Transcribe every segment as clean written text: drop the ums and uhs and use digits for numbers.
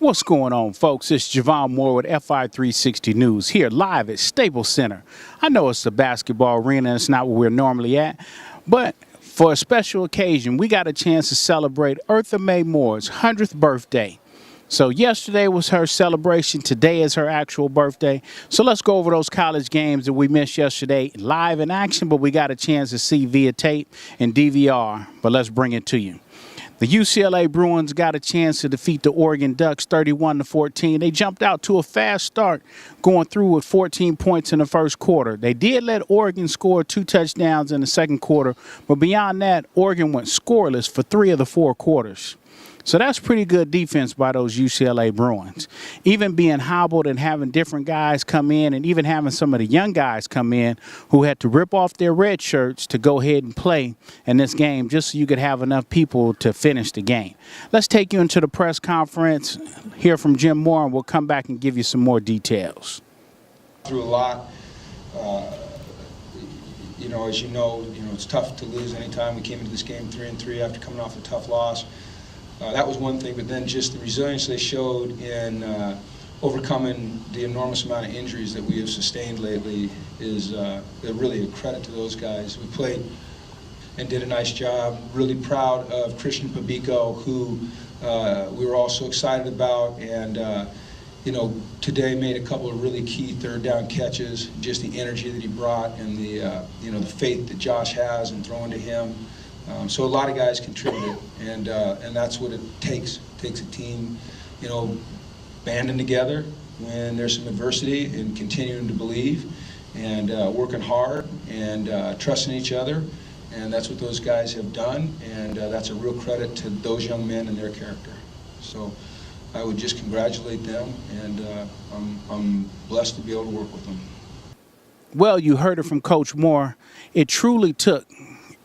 What's going on, folks? It's Javon Moore with fi360 News here live at Staples Center. I know it's a basketball arena and it's not where we're normally at, but for a special occasion, we got a chance to celebrate Eartha Mae Moore's 100th birthday. So yesterday was her celebration. Today is her actual birthday. So let's go over those college games that we missed yesterday live in action, but we got a chance to see via tape and DVR. But let's bring it to you. The UCLA Bruins got a chance to defeat the Oregon Ducks 31-14. They jumped out to a fast start, going through with 14 points in the first quarter. They did let Oregon score 2 touchdowns in the second quarter, but beyond that, Oregon went scoreless for 3 of the 4 quarters. So that's pretty good defense by those UCLA Bruins. Even being hobbled and having different guys come in and even having some of the young guys come in who had to rip off their red shirts to go ahead and play in this game just so you could have enough people to finish the game. Let's take you into the press conference, hear from Jim Moore, and we'll come back and give you some more details. Through a lot. As you know, it's tough to lose anytime. We came into this game 3-3 after coming off a tough loss. That was one thing, but then just the resilience they showed in overcoming the enormous amount of injuries that we have sustained lately is really a credit to those guys. We played and did a nice job. Really proud of Christian Pabico, who we were also excited about, and today made a couple of really key third down catches. Just the energy that he brought and the faith that Josh has in throwing to him. So a lot of guys contributed, and that's what it takes. It takes a team, banding together when there's some adversity and continuing to believe and working hard and trusting each other. And that's what those guys have done, and that's a real credit to those young men and their character. So I would just congratulate them, and I'm blessed to be able to work with them. Well, you heard it from Coach Moore. It truly took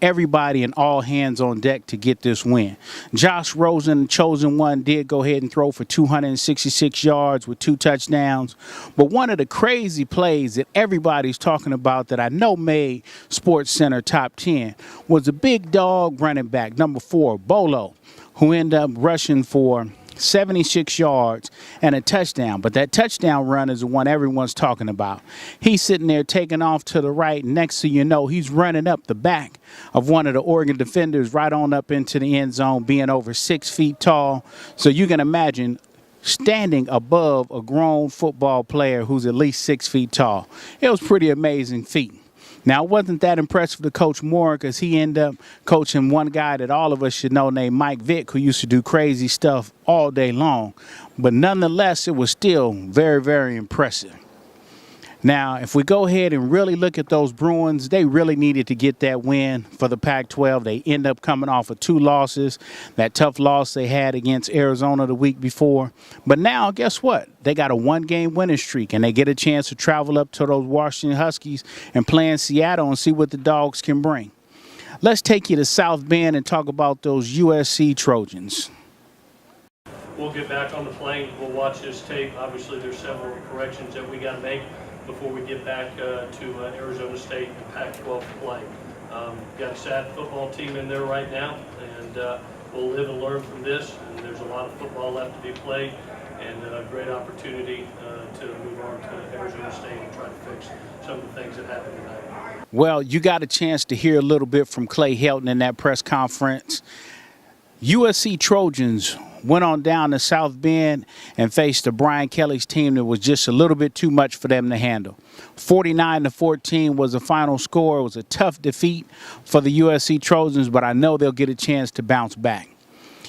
everybody and all hands on deck to get this win. Josh Rosen, the chosen one, did go ahead and throw for 266 yards with 2 touchdowns. But one of the crazy plays that everybody's talking about that I know made SportsCenter top 10 was a big dog running back, number 4, Bolo, who ended up rushing for 76 yards and a touchdown. But that touchdown run is the one everyone's talking about. He's sitting there taking off to the right. Next thing you know, he's running up the back of one of the Oregon defenders right on up into the end zone, being over 6 feet tall. So you can imagine standing above a grown football player who's at least 6 feet tall. It was a pretty amazing feat. Now, it wasn't that impressive to Coach Moore because he ended up coaching one guy that all of us should know named Mike Vick, who used to do crazy stuff all day long. But nonetheless, it was still very, very impressive. Now, if we go ahead and really look at those Bruins, they really needed to get that win for the Pac-12. They end up coming off of 2 losses, that tough loss they had against Arizona the week before. But now, guess what? They got a 1-game winning streak, and they get a chance to travel up to those Washington Huskies and play in Seattle and see what the Dogs can bring. Let's take you to South Bend and talk about those USC Trojans. We'll get back on the plane. We'll watch this tape. Obviously, there's several corrections that we got to make before we get back to Arizona State and Pac-12 play. Got a sad football team in there right now, and we'll live and learn from this. And there's a lot of football left to be played, and a great opportunity to move on to Arizona State and try to fix some of the things that happened tonight. Well, you got a chance to hear a little bit from Clay Helton in that press conference. USC Trojans went on down to South Bend and faced the Brian Kelly's team that was just a little bit too much for them to handle. 49-14 was the final score. It was a tough defeat for the USC Trojans, but I know they'll get a chance to bounce back.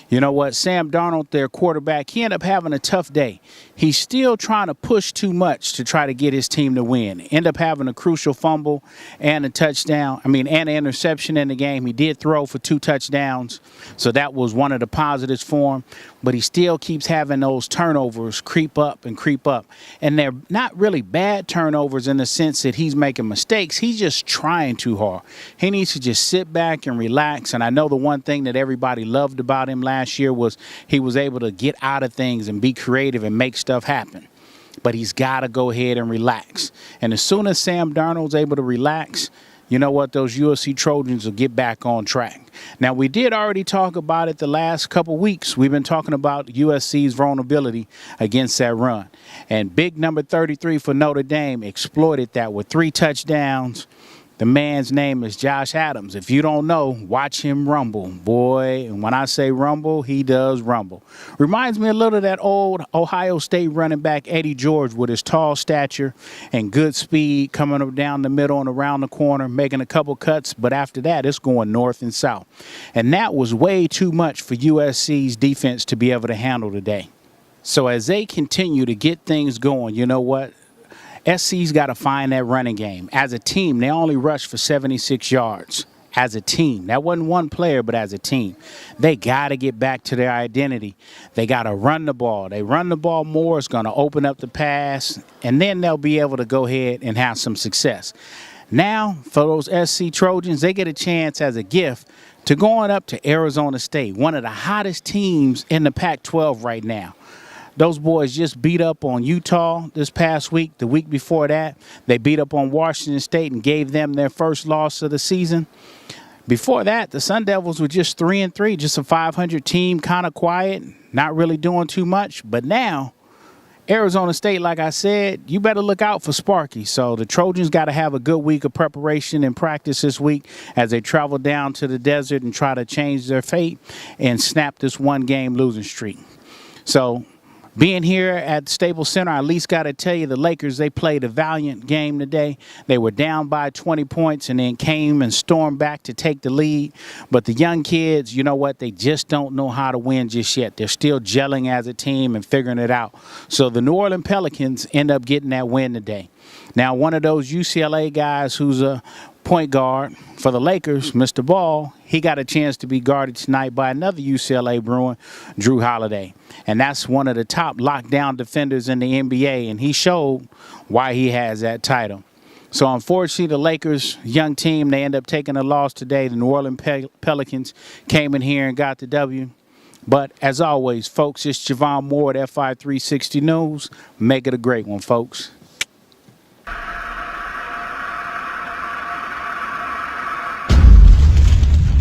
You know what? Sam Darnold, their quarterback, he ended up having a tough day. He's still trying to push too much to try to get his team to win. End up having a crucial fumble and a touchdown. And an interception in the game. He did throw for 2 touchdowns, so that was one of the positives for him. But he still keeps having those turnovers creep up and creep up. And they're not really bad turnovers in the sense that he's making mistakes. He's just trying too hard. He needs to just sit back and relax. And I know the one thing that everybody loved about him last year was he was able to get out of things and be creative and make stuff happen. But he's got to go ahead and relax. And as soon as Sam Darnold's able to relax, you know what, those USC Trojans will get back on track. Now, we did already talk about it the last couple weeks. We've been talking about USC's vulnerability against that run. And big number 33 for Notre Dame exploited that with 3 touchdowns. The man's name is Josh Adams. If you don't know, watch him rumble. Boy, and when I say rumble, he does rumble. Reminds me a little of that old Ohio State running back Eddie George with his tall stature and good speed coming up down the middle and around the corner, making a couple cuts. But after that, it's going north and south. And that was way too much for USC's defense to be able to handle today. So as they continue to get things going, you know what? SC's got to find that running game. As a team, they only rushed for 76 yards. As a team. That wasn't one player, but as a team. They got to get back to their identity. They got to run the ball. They run the ball more. It's going to open up the pass, and then they'll be able to go ahead and have some success. Now, for those SC Trojans, they get a chance as a gift to going up to Arizona State, one of the hottest teams in the Pac-12 right now. Those boys just beat up on Utah this past week. The week before that, they beat up on Washington State and gave them their first loss of the season. Before that, the Sun Devils were just 3-3, just a 500 team, kind of quiet, not really doing too much. But now, Arizona State, like I said, you better look out for Sparky. So the Trojans got to have a good week of preparation and practice this week as they travel down to the desert and try to change their fate and snap this one-game losing streak. So being here at Staples Center, I at least got to tell you, the Lakers, they played a valiant game today. They were down by 20 points and then came and stormed back to take the lead. But the young kids, you know what, they just don't know how to win just yet. They're still gelling as a team and figuring it out. So the New Orleans Pelicans end up getting that win today. Now, one of those UCLA guys who's a point guard for the Lakers, Mr. Ball, he got a chance to be guarded tonight by another UCLA Bruin, Drew Holiday. And that's one of the top lockdown defenders in the NBA, and he showed why he has that title. So, unfortunately, the Lakers, young team, they end up taking a loss today. The New Orleans Pelicans came in here and got the W. But, as always, folks, it's Javon Moore at fi360 News. Make it a great one, folks.